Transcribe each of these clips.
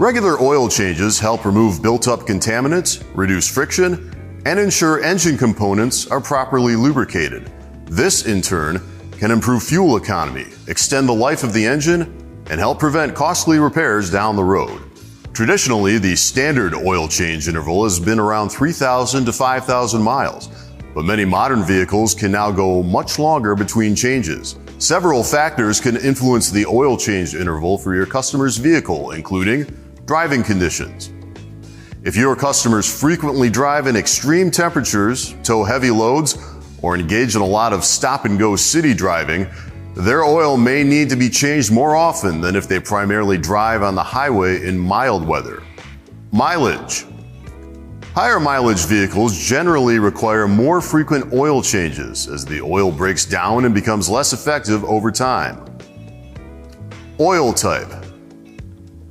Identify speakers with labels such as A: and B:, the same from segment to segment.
A: Regular oil changes help remove built-up contaminants, reduce friction, and ensure engine components are properly lubricated. This, in turn, can improve fuel economy, extend the life of the engine, and help prevent costly repairs down the road. Traditionally, the standard oil change interval has been around 3,000 to 5,000 miles, but many modern vehicles can now go much longer between changes. Several factors can influence the oil change interval for your customer's vehicle, including driving conditions. If your customers frequently drive in extreme temperatures, tow heavy loads, or engage in a lot of stop-and-go city driving, their oil may need to be changed more often than if they primarily drive on the highway in mild weather. Mileage. Higher mileage vehicles generally require more frequent oil changes as the oil breaks down and becomes less effective over time. Oil type.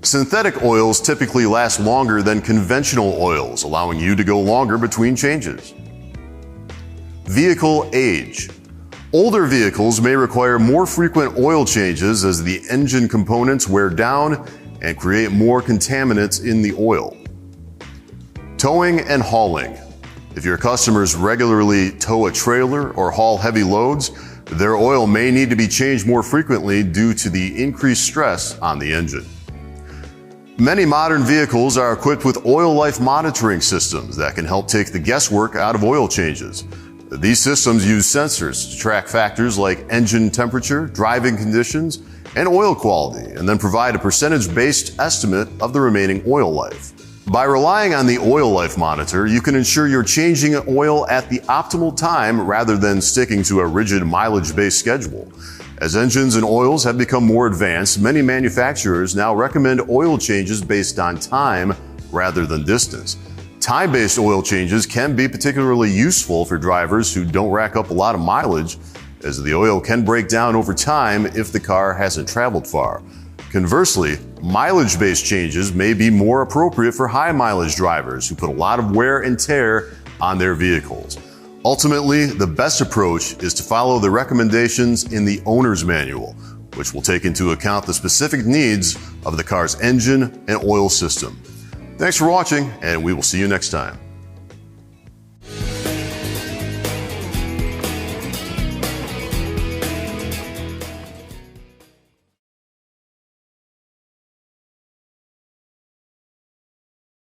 A: Synthetic oils typically last longer than conventional oils, allowing you to go longer between changes. Vehicle age. Older vehicles may require more frequent oil changes as the engine components wear down and create more contaminants in the oil. Towing and hauling. If your customers regularly tow a trailer or haul heavy loads, their oil may need to be changed more frequently due to the increased stress on the engine. Many modern vehicles are equipped with oil life monitoring systems that can help take the guesswork out of oil changes. These systems use sensors to track factors like engine temperature, driving conditions, and oil quality, and then provide a percentage-based estimate of the remaining oil life. By relying on the oil life monitor, you can ensure you're changing oil at the optimal time rather than sticking to a rigid mileage-based schedule. As engines and oils have become more advanced, many manufacturers now recommend oil changes based on time rather than distance. Time-based oil changes can be particularly useful for drivers who don't rack up a lot of mileage, as the oil can break down over time if the car hasn't traveled far. Conversely, mileage-based changes may be more appropriate for high-mileage drivers who put a lot of wear and tear on their vehicles. Ultimately, the best approach is to follow the recommendations in the owner's manual, which will take into account the specific needs of the car's engine and oil system. Thanks for watching, and we will see you next time.